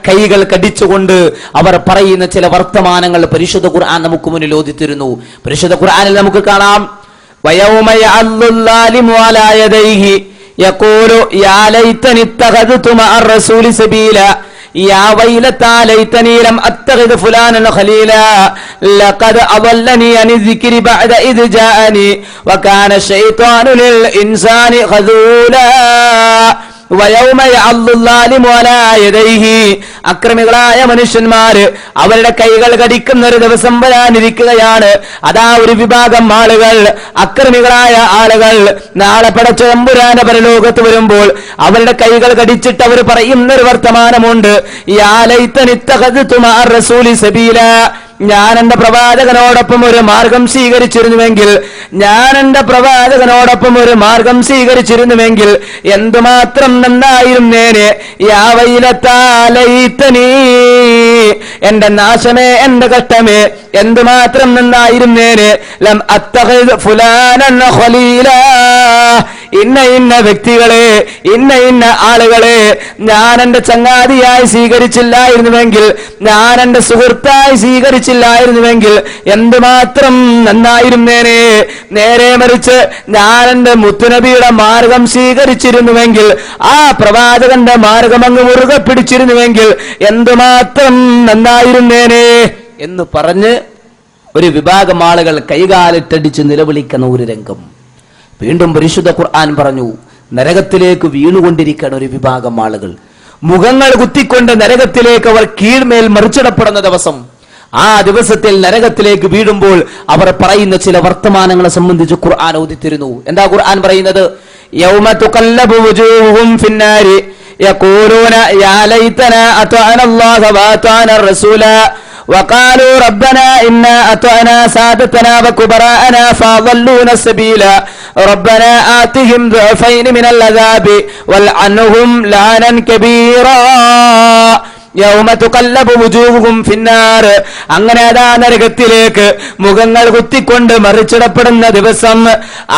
കൈകൾ കടിച്ചുകൊണ്ട് അവർ പറയുന്ന ചില വർത്തമാനങ്ങൾ പരിശുദ്ധ ഖുർആൻ നമുക്ക് മുന്നിൽ ഓതിത്തരുന്നു. പരിശുദ്ധ ഖുർആനിൽ നമുക്ക് കാണാം, വയൗമ യഅല്ലു ളാലിമു അലാ യദൈഹി യഖൂലു യാ ലൈതനി ഇത്തഖദതു മഅ റസൂലി സബീല യാ വൈലതാ ലൈതനി ലം അത്തഖിദ് ഫുലാനൻ ഖലീലാ ലഖദ് അദല്ലനി അനി ദിക്രി ബഅദ ഇദ് ജാഅനി വകാന ശൈത്വാനു ലിൽ ഇൻസാനി ഖദൂലാ. അക്രമികളായ മനുഷ്യന്മാര് അവരുടെ കൈകൾ കടിക്കുന്ന ഒരു ദിവസം വരാനിരിക്കുകയാണ്. അതാ ഒരു വിഭാഗം ആളുകൾ, അക്രമികളായ ആളുകൾ നാളെ പടച്ച തമ്പുരാന്റെ പരലോകത്ത് വരുമ്പോൾ അവരുടെ കൈകൾ കടിച്ചിട്ട് അവർ പറയുന്നൊരു വർത്തമാനമുണ്ട്, യാ ലൈതനി ഇത്തഖദതു മഅ റസൂലി സബീല. ഞാൻ എന്റെ പ്രവാചകനോടൊപ്പം ഒരു മാർഗം സ്വീകരിച്ചിരുന്നുവെങ്കിൽ, എന്തുമാത്രം നന്നായിരുന്നേനെ. യാ വൈലതാ ലൈതനി, എന്റെ നാശമേ, എന്റെ കഷ്ടമേ, എന്തുമാത്രം നന്നായിരുന്നേനെ. ലം അത്തഖിദ് ഫുലാനൻ ഖലീലാ, ഇന്ന ഇന്ന വ്യക്തികളെ, ഇന്ന ഇന്ന ആളുകളെ ഞാൻ എന്റെ ചങ്ങാതിയായി സ്വീകരിച്ചില്ലായിരുന്നുവെങ്കിൽ, ഞാൻ എന്റെ സുഹൃത്തായി സ്വീകരിച്ചില്ലായിരുന്നുവെങ്കിൽ എന്തുമാത്രം നന്നായിരുന്നേനെ. നേരെ മറിച്ച് ഞാൻ എന്റെ മുത്തുനബിയുടെ മാർഗം സ്വീകരിച്ചിരുന്നുവെങ്കിൽ, ആ പ്രവാചകന്റെ മാർഗം അങ്ങ് മുറുകെ പിടിച്ചിരുന്നുവെങ്കിൽ എന്തുമാത്രം നന്നായിരുന്നേനെ എന്ന് പറഞ്ഞ് ഒരു വിഭാഗം ആളുകൾ കൈകാലിട്ടടിച്ച് നിലവിളിക്കുന്ന ഒരു രംഗം വീണ്ടും പരിശുദ്ധ ഖുർആൻ പറഞ്ഞു. നരകത്തിലേക്ക് വീണുകൊണ്ടിരിക്കുന്ന ഒരു വിഭാഗം ആളുകൾ, മുഖങ്ങൾ കുത്തിക്കൊണ്ട് നരകത്തിലേക്ക് അവർ കീഴ്മേൽ മറിച്ചിടപ്പെടുന്ന ദിവസം. ആ ദിവസത്തിൽ നരകത്തിലേക്ക് വീഴുമ്പോൾ അവർ പറയുന്ന ചില വർത്തമാനങ്ങളെ സംബന്ധിച്ച് ഖുർആൻ ഓതിത്തരുന്നു. എന്താ ഖുർആൻ പറയുന്നത്? യൗമ തുഖല്ലബു വുജൂഹും ഫിന്നാരി യഖൂലൂന യാ ലൈതനാ അത്അനാ അല്ലാഹ വഅത്അനാ റസൂല وقالوا ربنا إنا أطعنا سادتنا وكبراءنا فأضلونا السبيل ربنا آتهم ضعفين من العذاب والعنهم لعنا كبيرا യൗമ തുഖല്ലബു വുജൂഹും ഫിന്നാർ. അങ്ങനെ അതാ നരകത്തിലേക്ക് മുഖങ്ങൾ കുത്തിക്കൊണ്ട് മറിച്ചിടപ്പെടുന്ന ദിവസം.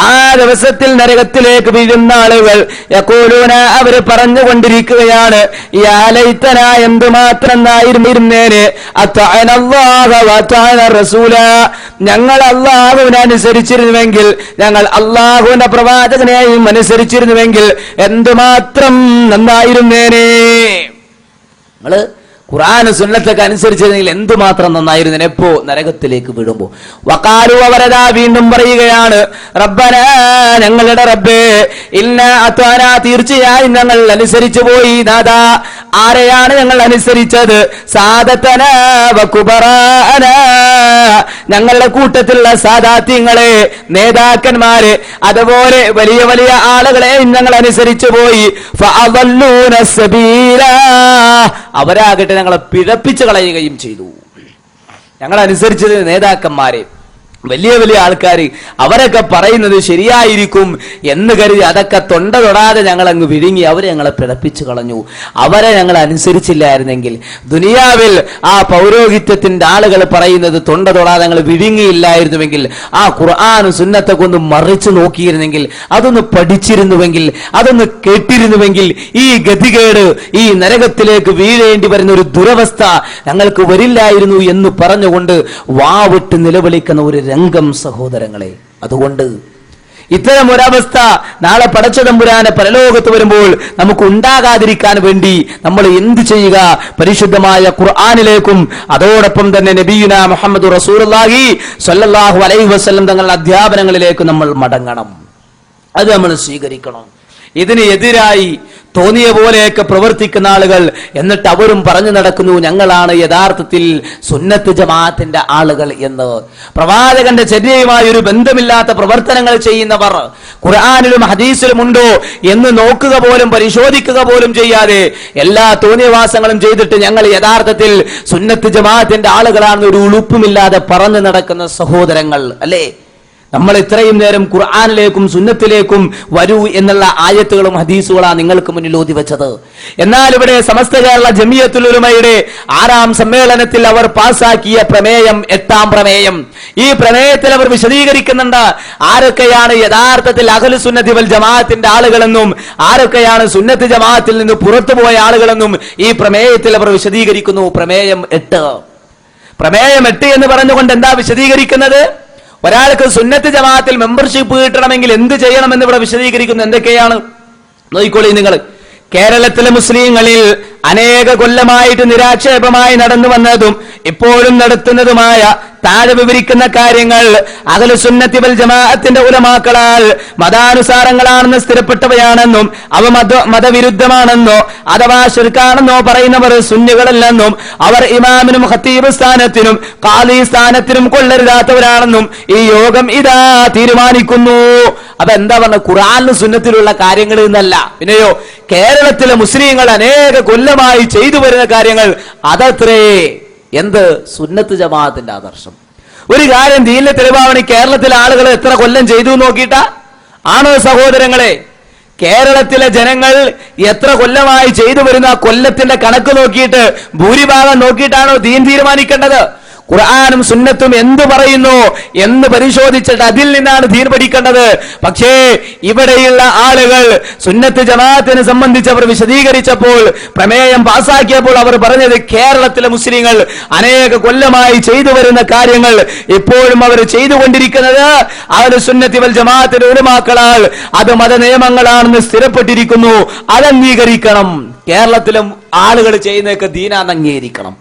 ആ ദിവസത്തിൽ നരകത്തിലേക്ക് വീഴുന്ന ആളുകൾ യഖൂലൂന, അവർ പറഞ്ഞുകൊണ്ടിരിക്കുകയാണ്, യാ ലൈതന, എന്തുമാത്രം നന്നായിരുന്നേനെ. അത്അനല്ലാഹ വഅത്അന റസൂല, ഞങ്ങൾ അല്ലാഹുവിനെ അനുസരിച്ചിരുന്നുവെങ്കിൽ, ഞങ്ങൾ അല്ലാഹുവിന്റെ പ്രവാചകനെയും അനുസരിച്ചിരുന്നുവെങ്കിൽ എന്തുമാത്രം നന്നായിരുന്നേനെ. നമ്മള് ഖുർആൻ സുന്നത്തൊക്കെ അനുസരിച്ചിരുന്നെങ്കിൽ എന്തുമാത്രം നന്നായിരുന്നു. എപ്പോ? നരകത്തിലേക്ക് വീഴുമ്പോ. വഖാലു, അവരതാ വീണ്ടും പറയുകയാണ്, റബ്ബനാ, ഞങ്ങളുടെ റബ്ബേ, ഇന്നാ അത്വാനാ, തീർച്ചയായും ഞങ്ങൾ അനുസരിച്ചു പോയി നാദാ. ആരെയാണ് ഞങ്ങൾ അനുസരിച്ചത്? സാദത്തനാ വകുബറാനാ, ഞങ്ങളുടെ കൂട്ടത്തിലുള്ള സാദാത്യങ്ങളെ, നേതാക്കന്മാരെ, അതുപോലെ വലിയ വലിയ ആളുകളെ ഞങ്ങൾ അനുസരിച്ചു പോയി. ഫഅദല്ലൂന സബീലാ, അവരാകട്ടെ ഞങ്ങളെ പിഴപ്പിച്ചു കളയുകയും ചെയ്തു. ഞങ്ങൾ അനുസരിച്ചത് നേതാക്കന്മാരെ, വലിയ വലിയ ആൾക്കാർ, അവരൊക്കെ പറയുന്നത് ശരിയായിരിക്കും എന്ന് കരുതി അതൊക്കെ തൊണ്ട തൊടാതെ ഞങ്ങൾ അങ്ങ് വിഴുങ്ങി. അവരെ ഞങ്ങളെ പിഴപ്പിച്ചു കളഞ്ഞു. അവരെ ഞങ്ങൾ അനുസരിച്ചില്ലായിരുന്നെങ്കിൽ, ദുനിയാവിൽ ആ പൗരോഹിത്യത്തിന്റെ ആളുകൾ പറയുന്നത് തൊണ്ട തൊടാതെ ഞങ്ങൾ വിഴുങ്ങിയില്ലായിരുന്നുവെങ്കിൽ, ആ ഖുർആൻ സുന്നത്തൊക്കെ ഒന്ന് മറിച്ചു നോക്കിയിരുന്നെങ്കിൽ, അതൊന്ന് പഠിച്ചിരുന്നുവെങ്കിൽ, അതൊന്ന് കേട്ടിരുന്നുവെങ്കിൽ, ഈ ഗതികേട്, ഈ നരകത്തിലേക്ക് വീഴേണ്ടി വരുന്ന ഒരു ദുരവസ്ഥ ഞങ്ങൾക്ക് വരില്ലായിരുന്നു എന്ന് പറഞ്ഞുകൊണ്ട് വാവിട്ട് നിലവിളിക്കുന്ന ഒരു രംഗം സഹോദരങ്ങളെ. അതുകൊണ്ട് ഇത്തരം ഒരവസ്ഥ നാളെ പടച്ച തമ്പുരാനെ പരലോകത്ത് വരുമ്പോൾ നമുക്ക് ഉണ്ടാകാതിരിക്കാൻ വേണ്ടി നമ്മൾ എന്ത് ചെയ്യുക? പരിശുദ്ധമായ ഖുർആനിലേക്കും അതോടൊപ്പം തന്നെ നബിയുനാ മുഹമ്മദ് റസൂലുള്ളാഹി സ്വല്ലല്ലാഹു അലൈഹി വസല്ലം തങ്ങളുടെ അധ്യാപനങ്ങളിലേക്ക് നമ്മൾ മടങ്ങണം. അത് നമ്മൾ സ്വീകരിക്കണം. ഇതിന് എതിരായി തോന്നിയ പോലെയൊക്കെ പ്രവർത്തിക്കുന്ന ആളുകൾ, എന്നിട്ട് അവരും പറഞ്ഞു നടക്കുന്നു ഞങ്ങളാണ് യഥാർത്ഥത്തിൽ സുന്നത്ത് ജമാഅത്തിന്റെ ആളുകൾ എന്ന്. പ്രവാചകന്റെ ചര്യയുമായി ഒരു ബന്ധമില്ലാത്ത പ്രവർത്തനങ്ങൾ ചെയ്യുന്നവർ ഖുർആനിലും ഹദീസിലും ഉണ്ടോ എന്ന് നോക്കുക പോലും പരിശോധിക്കുക പോലും ചെയ്യാതെ എല്ലാ തോന്നിയവാസങ്ങളും ചെയ്തിട്ട് ഞങ്ങൾ യഥാർത്ഥത്തിൽ സുന്നത്ത് ജമാഅത്തിന്റെ ആളുകളാണെന്ന് ഒരു ഉളുപ്പുമില്ലാതെ പറഞ്ഞു നടക്കുന്ന സഹോദരങ്ങൾ അല്ലേ? നമ്മൾ ഇത്രയും നേരം ഖുർആനിലേക്കും സുന്നത്തിലേക്കും വരൂ എന്നുള്ള ആയത്തുകളും ഹദീസുകളാണ് നിങ്ങൾക്ക് മുന്നിൽ ഓതി വെച്ചത്. എന്നാൽ ഇവിടെ സമസ്ത കേരള ജമിയത്തുൽ ഉലമയുടെ 6ാം സമ്മേളനത്തിൽ അവർ പാസാക്കിയ പ്രമേയം 8ാം പ്രമേയം. ഈ പ്രമേയത്തിൽ അവർ വിശദീകരിക്കുന്നുണ്ട് ആരൊക്കെയാണ് യഥാർത്ഥത്തിൽ അഹ്ലു സുന്നത്തി വൽ ജമാഅത്തിന്റെ ആളുകളെന്നും ആരൊക്കെയാണ് സുന്നത്ത് ജമാഅത്തിൽ നിന്ന് പുറത്തുപോയ ആളുകളെന്നും ഈ പ്രമേയത്തിൽ അവർ വിശദീകരിക്കുന്നു. പ്രമേയം 8 എന്ന് പറഞ്ഞുകൊണ്ട് എന്താ വിശദീകരിക്കുന്നത്? ഒരാൾക്ക് സുന്നത്ത് ജമാഅത്തിൽ മെമ്പർഷിപ്പ് കിട്ടണമെങ്കിൽ എന്ത് ചെയ്യണമെന്ന് ഇവിടെ വിശദീകരിക്കുന്നു. എന്തൊക്കെയാണ് നോക്കിക്കോളി നിങ്ങൾ. കേരളത്തിലെ മുസ്ലിങ്ങളിൽ അനേക കൊല്ലമായിട്ട് നിരാക്ഷേപമായി നടന്നു വന്നതും ഇപ്പോഴും നടത്തുന്നതുമായ താഴെ വിവരിക്കുന്ന കാര്യങ്ങൾ അഹ്ലു സുന്നത്തി വൽ ജമാഅത്തിന്റെ ഉലമാക്കളാൽ മതാനുസാരങ്ങളാണെന്ന് സ്ഥിരപ്പെട്ടവയാണെന്നും അവ മതവിരുദ്ധമാണെന്നോ അഥവാ ശിർക്കാണെന്നോ പറയുന്നവർ സുന്നികളല്ലെന്നും അവർ ഇമാമിനും ഖത്തീബ് സ്ഥാനത്തിനും ഖാദി സ്ഥാനത്തിനും കൊള്ളരുതാത്തവരാണെന്നും ഈ യോഗം ഇതാ തീരുമാനിക്കുന്നു. അപ്പൊ എന്താ പറഞ്ഞ ഖുർആനിലും സുന്നത്തിലുള്ള കാര്യങ്ങൾ എന്നല്ല, പിന്നെയോ കേരളത്തിലെ മുസ്ലിങ്ങൾ അനേക കൊല്ലമായി ചെയ്തു വരുന്ന കാര്യങ്ങൾ അതത്രേ എന്ത് സുന്നത്ത് ജമാഅത്തിന്റെ ആദർശം. ഒരു കാര്യം ദീനിലെ തെളിവാവണി കേരളത്തിലെ ആളുകൾ എത്ര കൊല്ലം ചെയ്തു നോക്കിയിട്ടാ ആണോ സഹോദരങ്ങളെ? കേരളത്തിലെ ജനങ്ങൾ എത്ര കൊല്ലമായി ചെയ്തു വരുന്ന കൊല്ലത്തിന്റെ കണക്ക് നോക്കിയിട്ട് ഭൂരിഭാഗം നോക്കിയിട്ടാണോ ദീൻ തീരുമാനിക്കേണ്ടത്? ഖുർആനും സുന്നത്തും എന്ത് പറയുന്നു എന്ന് പരിശോധിച്ചിട്ട് അതിൽ നിന്നാണ് ദീൻ പഠിക്കേണ്ടത്. പക്ഷേ ഇവിടെയുള്ള ആളുകൾ സുന്നത്ത് ജമാഅത്തിനെ സംബന്ധിച്ച് അവർ വിശദീകരിച്ചപ്പോൾ, പ്രമേയം പാസാക്കിയപ്പോൾ അവർ പറഞ്ഞത് കേരളത്തിലെ മുസ്ലിങ്ങൾ അനേക കൊല്ലമായി ചെയ്തു വരുന്ന കാര്യങ്ങൾ ഇപ്പോഴും അവർ ചെയ്തുകൊണ്ടിരിക്കുന്നത് അവര് സുന്നത്തി വൽ ജമാഅത്തിന്റെ ഉലമാക്കളാൽ അത് മത നിയമങ്ങളാണെന്ന് സ്ഥിരപ്പെട്ടിരിക്കുന്നു. അത് അംഗീകരിക്കണം. കേരളത്തിലും ആളുകൾ ചെയ്യുന്നതൊക്കെ ദീനാന്ന് അംഗീകരിക്കണം.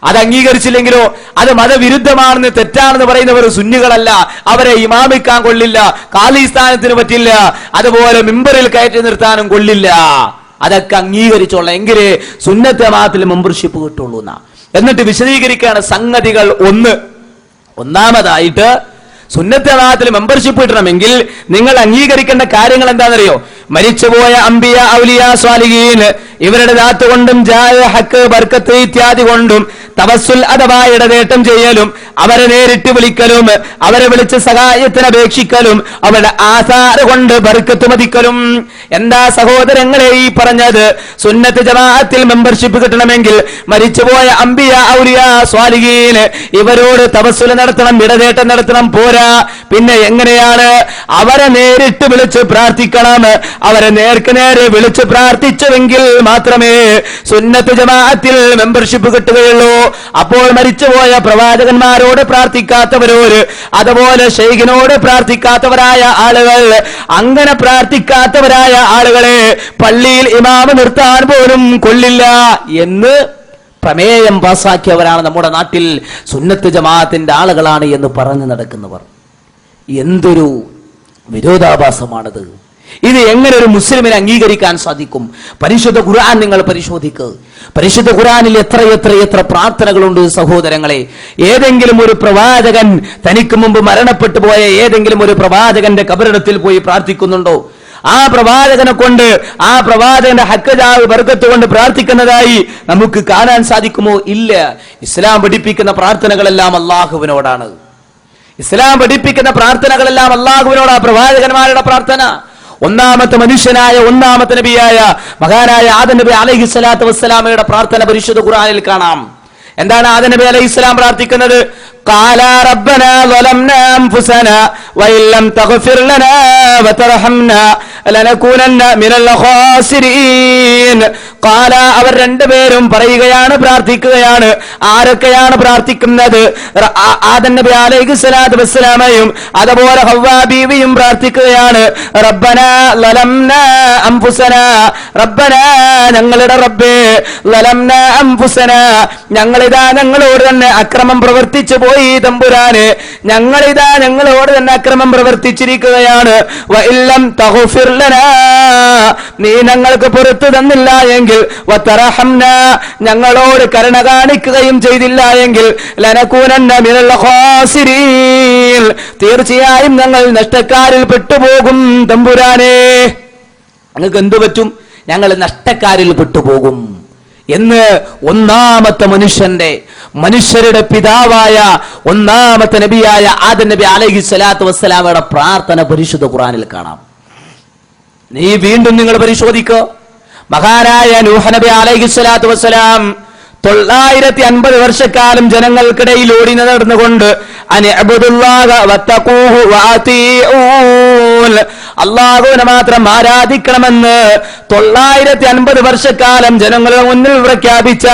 അത് അംഗീകരിച്ചില്ലെങ്കിലോ അത് മതവിരുദ്ധമാണെന്ന് തെറ്റാണെന്ന് പറയുന്നവർ സുന്നികളല്ല, അവരെ ഇമാമിക്കാൻ കൊള്ളില്ല, ഖാദി സ്ഥാനത്തിന് പറ്റില്ല, അതുപോലെ മിമ്പറിൽ കയറ്റി നിർത്താനും കൊള്ളില്ല. അതൊക്കെ അംഗീകരിച്ചോളാം, എങ്കിലേ സുന്നത്ത് ജമാഅത്തിൽ മെമ്പർഷിപ്പ് കിട്ടുള്ളൂ എന്നാ. എന്നിട്ട് വിശദീകരിക്കുകയാണ് സംഗതികൾ. ഒന്നാമതായിട്ട് സുന്നത്ത് ജമാഅത്തിൽ മെമ്പർഷിപ്പ് കിട്ടണമെങ്കിൽ നിങ്ങൾ അംഗീകരിക്കേണ്ട കാര്യങ്ങൾ എന്താണെന്നറിയോ? മരിച്ചുപോയ അംബിയ ഔലിയ സ്വാലിഹീൻ ഇവരുടെ ദാത്ത് കൊണ്ടും ജായ ഹക്ക് ബർക്കത്ത് ഇത്യാദി കൊണ്ടും തവസ്സുൽ അഥവാ ഇടനേട്ടം ചെയ്യലും അവരെ നേരിട്ട് വിളിക്കലും അവരെ വിളിച്ച് സഹായത്തിന് അപേക്ഷിക്കലും അവരുടെ ആധാര കൊണ്ട് ബർക്കത്ത് മതിക്കലും. എന്താ സഹോദരങ്ങളെ ഈ പറഞ്ഞത്? സുന്നത്ത് ജമാഅത്തിൽ മെമ്പർഷിപ്പ് കിട്ടണമെങ്കിൽ മരിച്ചുപോയ അംബിയ ഔലിയ സ്വാലിഹീൻ ഇവരോട് തവസ്സുൽ നടത്തണം, ഇടനേട്ടം നടത്തണം. പോരാ, പിന്നെ എങ്ങനെയാണ്? അവരെ നേരിട്ട് വിളിച്ച് പ്രാർത്ഥിക്കണം. അവരെ നേർക്ക് നേരെ വിളിച്ച് പ്രാർത്ഥിച്ചുവെങ്കിൽ മാത്രമേ സുന്നത്ത് ജമാഅത്തിൽ മെമ്പർഷിപ്പ് കിട്ടുകയുള്ളൂ. അപ്പോൾ മരിച്ചുപോയ പ്രവാചകന്മാരോട് പ്രാർത്ഥിക്കാത്തവരോട്, അതുപോലെ ശൈഖിനോട് പ്രാർത്ഥിക്കാത്തവരായ ആളുകൾ, അങ്ങനെ പ്രാർത്ഥിക്കാത്തവരായ ആളുകളെ പള്ളിയിൽ ഇമാമ് നിർത്താൻ പോലും കൊള്ളില്ല എന്ന് പ്രമേയം പാസാക്കിയവരാണ് നമ്മുടെ നാട്ടിൽ സുന്നത്ത് ജമാഅത്തിന്റെ ആളുകളാണ് എന്ന് പറഞ്ഞു നടക്കുന്നവർ. എന്തൊരു വിരോധാഭാസമാണത്! ഇത് എങ്ങനെ ഒരു മുസ്ലിമിനെ അംഗീകരിക്കാൻ സാധിക്കും? പരിശുദ്ധ ഖുർആൻ നിങ്ങൾ പരിശോധിക്കുക. പരിശുദ്ധ ഖുർആനിൽ എത്ര പ്രാർത്ഥനകളുണ്ട് സഹോദരങ്ങളെ. ഏതെങ്കിലും ഒരു പ്രവാചകൻ തനിക്ക് മുമ്പ് മരണപ്പെട്ടു പോയ ഏതെങ്കിലും ഒരു പ്രവാചകന്റെ ഖബറിടത്തിൽ പോയി പ്രാർത്ഥിക്കുന്നുണ്ടോ? ആ പ്രവാചകനെ കൊണ്ട്, ആ പ്രവാചകന്റെ ഹക്കജാവ് ബർക്കത്ത് കൊണ്ട് പ്രാർത്ഥിക്കുന്നതായി നമുക്ക് കാണാൻ സാധിക്കുമോ? ഇല്ല. ഇസ്ലാം പഠിപ്പിക്കുന്ന പ്രാർത്ഥനകളെല്ലാം അള്ളാഹുവിനോടാണ്. ഇസ്ലാം പഠിപ്പിക്കുന്ന പ്രാർത്ഥനകളെല്ലാം അള്ളാഹുവിനോടാ. പ്രവാചകന്മാരുടെ പ്രാർത്ഥന, ഒന്നാമത്തെ മനുഷ്യനായ ഒന്നാമത്തെ നബിയായ മഹാനായ ആദം നബി അലൈഹിസ്സലാത്തു വസ്സലാമയുടെ പ്രാർത്ഥന പരിശുദ്ധ ഖുർആനിൽ കാണാം. എന്താണ് ആദം നബി അലൈഹിസ്സലാം പ്രാർത്ഥിക്കുന്നത്? ഖാല റബ്ബനാ ളലംനാ അൻഫുസനാ വഇല്ലം തഗ്ഫിർ ലനാ വതർഹംനാ ലനകൂനന്ന മിനൽ ഖാസിരീൻ. ഖാല, അവർ രണ്ടുപേരും പറയുകയാണ്, പ്രാർത്ഥിക്കുകയാണ്. ആരൊക്കെയാണ് പ്രാർത്ഥിക്കുന്നത്? ആദം നബി അലൈഹിസ്സലാത്തു വസ്സലാമയും അതുപോലെ ഹവ്വാ ബീവിയും പ്രാർത്ഥിക്കുകയാണ്. റബ്ബനാ ളലംനാ അൻഫുസനാ, റബ്ബനാ ഞങ്ങളുടെ റബ്ബേ, ളലംനാ അൻഫുസനാ ഞങ്ങളിതാ ഞങ്ങളോട് തന്നെ അക്രമം പ്രവർത്തിച്ചു പോയി തമ്പുരാനെ, ഞങ്ങളിതാ ഞങ്ങളോട് തന്നെ അക്രമം പ്രവർത്തിച്ചിരിക്കുകയാണ്. വഇല്ലം തഗ്ഫിർ ലനാ, നീ ഞങ്ങൾക്ക് പുറത്തു തന്നില്ല എങ്കിൽ, വതർഹംനാ ഞങ്ങളോട് കരുണ കാണിക്കുകയും ചെയ്തില്ല എങ്കിൽ, ലനകൂനന്ന മിനൽ ഖാസിരീൻ തീർച്ചയായും ഞങ്ങൾ നഷ്ടക്കാരിൽ പെട്ടുപോകും തമ്പുരാനെ. നിങ്ങൾക്ക് എന്തു പറ്റും? ഞങ്ങൾ നഷ്ടക്കാരിൽ പെട്ടുപോകും. എന്ന് ഒന്നാമത്തെ മനുഷ്യരുടെ പിതാവായ ഒന്നാമത്തെ നബിയായ ആദം നബി അലൈഹി സ്വലാത്തു വസ്സലാമയുടെ പ്രാർത്ഥന പരിശുദ്ധ ഖുർആനിൽ കാണാം. നീ വീണ്ടും നിങ്ങൾ പരിശോധിക്കോ. മഹാനായ നൂഹ് നബി അലൈഹി സ്വലാത്തു വസ്സലാം 950 വർഷക്കാലം ജനങ്ങൾക്കിടയിൽ ഓടി നടന്നുകൊണ്ട് അല്ലാഹുവിനെ മാത്രം ആരാധിക്കണമെന്ന് 950 വർഷക്കാലം ജനങ്ങളുടെ മുന്നിൽ പ്രഖ്യാപിച്ച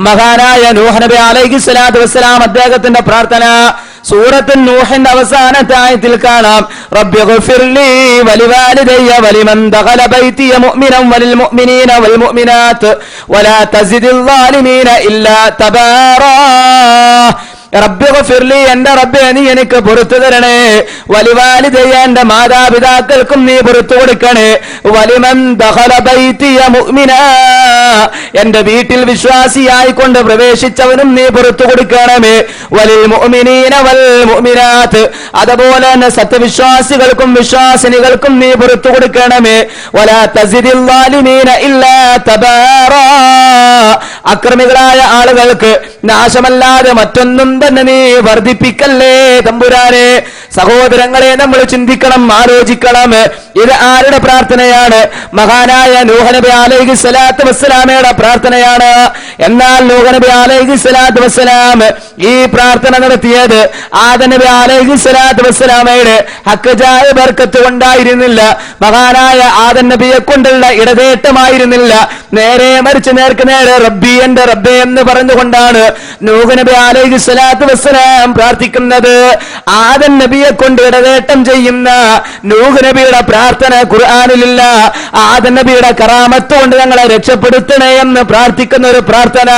മഹാനായ നൂഹ് നബി അലൈഹി സ്വലാത്തു വസ്സലാം അദ്ദേഹത്തിന്റെ പ്രാർത്ഥന സൂറത്ത് നൂഹിന്റെ അവസാനത്തെ ആയത്തിൽ കാണാം. റബ്ബി ഗഫിർലി വലിവാലിദയ്യ വലിമൻ ദഖല ബൈതിയ മുഅ്മിനൻ വലിൽ മുഅ്മിനീന വൽ മുഅ്മിനാത്ത് വലാ തസിദിൽ ളാലിമീന ഇല്ലാ തബാറാ. റബ്ബി ഗഫിർലി, എന്റെ റബ്ബേ നീ എനിക്ക് പുറത്തു തരണേ. വലിവാലിദയ്യ, എന്റെ മാതാപിതാക്കൾക്കും നീ പുറത്തു കൊടുക്കണേ. വലിമൻ ദഖല ബൈതിയ മുഅ്മിനാ, എന്റെ വീട്ടിൽ വിശ്വാസിയായിക്കൊണ്ട് പ്രവേശിച്ചവനും നീ പുറത്തു കൊടുക്കണമേ. വലിൽ മുഅ്മിനീന വൽ മുഅ്മിനാത്ത്, അതുപോലെ തന്നെ സത്യവിശ്വാസികൾക്കും വിശ്വാസിനികൾക്കും നീ പുറത്തു കൊടുക്കണമേ. വലാ തസിദിൽ ളാലിമീന ഇല്ലാ തബാറാ, അക്രമികളായ ആളുകൾക്ക് നാശമല്ലാതെ മറ്റൊന്നും തന്നെ നീ വർദ്ധിപ്പിക്കല്ലേ തമ്പുരാനെ. സഹോദരങ്ങളെ, നമ്മൾ ചിന്തിക്കണം, ആലോചിക്കണം. ഇത് ആരുടെ പ്രാർത്ഥനയാണ്? മഹാനായ നൂഹ് നബി അലൈഹി സ്വലാത്തു വസ്സലാമയുടെ പ്രാർത്ഥനയാണ്. എന്നാൽ നൂഹ് നബി അലൈഹി സ്വലാത്തു വസ്സലാം ഈ പ്രാർത്ഥന നടത്തിയത് ആദം നബി അലൈഹി സ്വലാത്തു വസ്സലാമയുടെ ഹഖ്ജായ ബർക്കത്ത് കൊണ്ടായിരുന്നില്ല, മഹാനായ ആദം നബിയെ കൊണ്ടുള്ള ഇടതേട്ടമായിരുന്നില്ല. നേരെ മറിച്ച് നേർക്ക് നേരെ റബ്ബി, എന്റെ റബ്ബേ എന്ന് പറഞ്ഞുകൊണ്ടാണ് നൂഹ് നബി അലൈഹി സ്വലാത്തു വസ്സലാം പ്രാർത്ഥിക്കുന്നത്. ആദം നബിയെ കൊണ്ട് ഇടതേട്ടം ചെയ്യുന്ന നൂഹ് നബിയുടെ പ്രാർത്ഥന ഖുർആനിലില്ല. ആദം നബിയുടെ കറാമത്ത് കൊണ്ട് ഞങ്ങളെ രക്ഷപ്പെടുത്തണേ എന്ന് പ്രാർത്ഥിക്കുന്ന ഒരു പ്രാർത്ഥന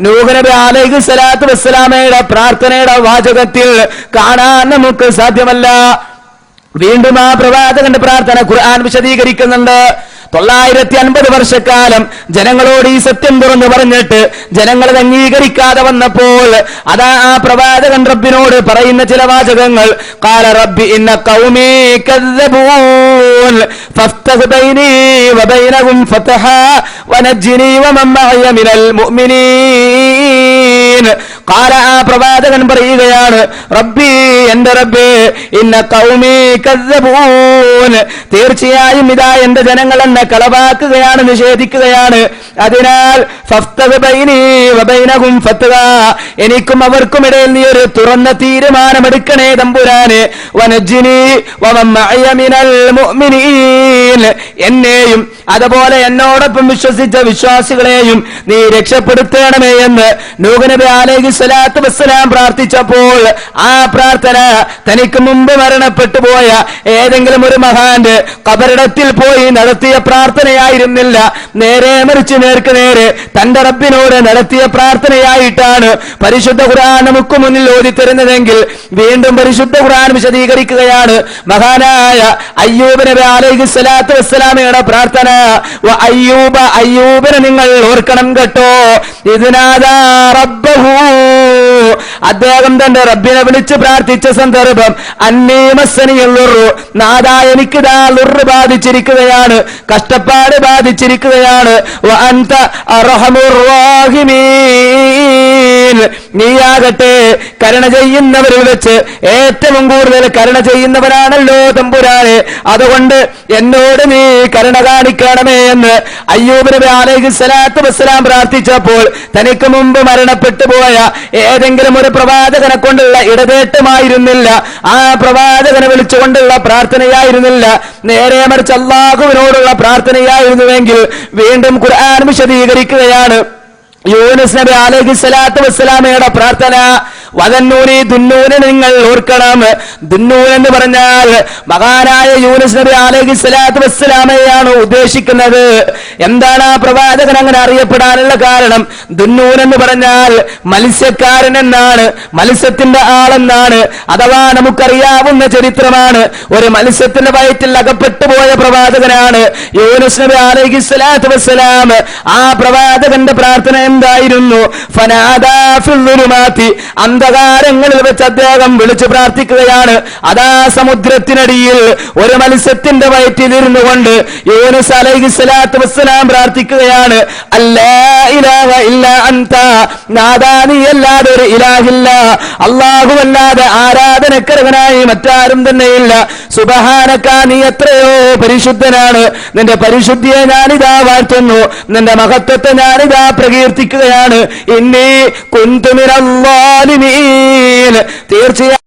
നൂഹ് നബി അലൈഹി സ്വലാത്തു വസ്സലാമയുടെ പ്രാർത്ഥനയുടെ വാചകത്തിൽ കാണാൻ നമുക്ക് സാധ്യമല്ല. വീണ്ടും ആ പ്രവാചകന്റെ പ്രാർത്ഥന ഖുർആൻ വിശദീകരിക്കുന്നുണ്ട്. 950 വർഷക്കാലം ജനങ്ങളോട് ഈ സത്യം തുറന്നു പറഞ്ഞിട്ട് ജനങ്ങൾ അംഗീകരിക്കാതെ വന്നപ്പോൾ അതാ ആ പ്രവാചകൻ റബ്ബിനോട് പറയുന്ന ചില വാചകങ്ങൾ. ഖാല റബ്ബി ഇന്ന ഖൗമി കദ്ദബൂൻ ഫഫ്തഹ് ബൈനി വബൈനഹും ഫതഹാ വനജ്ജിനി വമൻ മഅയ മിനൽ മുഅ്മിനീൻ. ഖാല, ആ പ്രവാചകൻ പറയുകയാണ്, റബ്ബി, എന്റെ റബ്ബേ, ഇന്ന ഖൗമി കദ്ദബൂൻ, തീർച്ചയായും ഇതാ എന്റെ ജനങ്ങൾ എന്നെ കളവാക്കുകയാണ്, നിഷേധിക്കുകയാണ്. അതിനാൽ ഫഫ്തഹ് ബൈനി വബൈനഹും ഫത്വാ, എനിക്കും അവർക്കും ഇടയിൽ നീ ഒരു തുറന്ന തീരുമാനമെടുക്കണേ തമ്പുരാനെ. വനജ്ജിനി വമൻ മഅയ മിനൽ മുഅ്മിനീൻ, എന്നെയും അതുപോലെ എന്നോടൊപ്പം വിശ്വസിച്ച വിശ്വാസികളെയും നീ രക്ഷപ്പെടുത്തണമേ എന്ന് നൂഹ് നബി അലൈഹി സ്വലാത്തു വസ്സലാം പ്രാർത്ഥിച്ചപ്പോൾ ആ പ്രാർത്ഥന തനിക്ക് മുമ്പ് മരണപ്പെട്ടു പോയ ഏതെങ്കിലും ഒരു മഹാന്റെ ഖബറിടത്തിൽ പോയി നടത്തിയ പ്രാർത്ഥനയായിരുന്നില്ല. നേരെ മറിച്ച് നേർക്ക് നേരെ തന്റെ റബ്ബിനോട് നടത്തിയ പ്രാർത്ഥനയായിട്ടാണ് പരിശുദ്ധ ഖുർആൻ നമുക്ക് മുന്നിൽ ഓതിത്തരുന്നതെങ്കിൽ വീണ്ടും പരിശുദ്ധ ഖുർആൻ വിശദീകരിക്കുകയാണ്. മഹാനായ അയ്യൂബ് നബി അലൈഹി സ്വലാത്തു വസ്സലാമയുടെ പ്രാർത്ഥന. അയ്യൂബിനെ നിങ്ങൾ ഓർക്കണം കേട്ടോ. ഇതിനാദാ റബ്ബഹു, അദ്ദേഹം തന്റെ റബ്ബിനെ വിളിച്ച് പ്രാർത്ഥിച്ച സന്ദർഭം. അന്നീ മസ്സനിയൽ ളുർറു, നാദാ എനിക്കിതാ ളുർറ് ബാധിച്ചിരിക്കുകയാണ്, കഷ്ടപ്പാട് ബാധിച്ചിരിക്കുകയാണ്. വ അൻത അർഹമുർ റഹീമീൻ, നീയാകട്ടെ കരുണ ചെയ്യുന്നവരിൽ വെച്ച് ഏറ്റവും കൂടുതൽ കരുണ ചെയ്യുന്നവനാണല്ലോ തമ്പുരാനെ. അതുകൊണ്ട് എന്നോട് നീ കരുണ കാണിക്കണമേ എന്ന് അയ്യൂബ് നബി അലൈഹി സ്വലാത്തു വസ്സലാം പ്രാർത്ഥിച്ചപ്പോൾ തനിക്ക് മുമ്പ് മരണപ്പെട്ടു പോയ ഏതെങ്കിലും ഒരു പ്രവാചകനെ കൊണ്ടുള്ള ഇടതേട്ടമായിരുന്നില്ല, ആ പ്രവാചകനെ വിളിച്ചുകൊണ്ടുള്ള പ്രാർത്ഥനയായിരുന്നില്ല. നേരെ മറിച്ച് അല്ലാഹുവിനോടുള്ള പ്രാർത്ഥനയായിരുന്നുവെങ്കിൽ വീണ്ടും ഖുർആൻ വിശദീകരിക്കുകയാണ്. യൂനുസ് നബി അലൈഹി സ്വലാത്തു വസ്സലാമയുടെ പ്രാർത്ഥന. വദന്നൂനി, ദുന്നൂനെ നിങ്ങൾ ഓർക്കണം. ദുന്നൂൻ എന്ന് പറഞ്ഞാൽ മഹാനായ യൂനുസ് നബി അലൈഹി സ്വലാത്തു വസ്സലാമയാണ് ഉദ്ദേശിക്കുന്നത്. എന്താണ് ആ പ്രവാചകൻ അങ്ങനെ അറിയപ്പെടാനുള്ള കാരണം? ദുന്നൂൻ എന്ന് പറഞ്ഞാൽ മത്സ്യക്കാരൻ എന്നാണ്, മത്സ്യത്തിന്റെ ആളെന്നാണ്. അഥവാ നമുക്കറിയാവുന്ന ചരിത്രമാണ്. ഒരു മത്സ്യത്തിന്റെ വയറ്റിൽ അകപ്പെട്ടു പോയ പ്രവാചകനാണ് യൂനുസ് നബി അലൈഹി സ്വലാത്തു വസ്സലാം. ആ പ്രവാചകന്റെ പ്രാർത്ഥന എന്തായിരുന്നു? ഫനാദാ ഫിൽ ളുലുമാതി, അന്ധകാരങ്ങളിൽ വെച്ച് അദ്ദേഹം വിളിച്ചു പ്രാർത്ഥിക്കുകയാണ്. അതാ സമുദ്രത്തിനടിയിൽ ഒരു മത്സ്യത്തിന്റെ വയറ്റിലിരുന്നു കൊണ്ട് യൂനുസ് അലൈഹിസ്സലാത്തു വസ്സലാം പ്രാർത്ഥിക്കുകയാണ്, അല്ലാ ഇലാഹ ഇല്ലാ അൻത, നാദാ നീയല്ലാതെ ഒരു ഇലാഹില്ല, അല്ലാഹുവല്ലാതെ ആരാധനക്കർഹനായി മറ്റാരും തന്നെയില്ല. സുബ്ഹാനക, നീ എത്രയോ പരിശുദ്ധനാണ്, നിന്റെ പരിശുദ്ധിയെ ഞാനിതാ വാഴ്ത്തുന്നു, നിന്റെ മഹത്വത്തെ ഞാനിതാ പ്രകീർത്തിക്കുകയാണ്. ഇന്നി കുന്തു മിനൽ ളാലിമീൻ, തീർച്ചയായും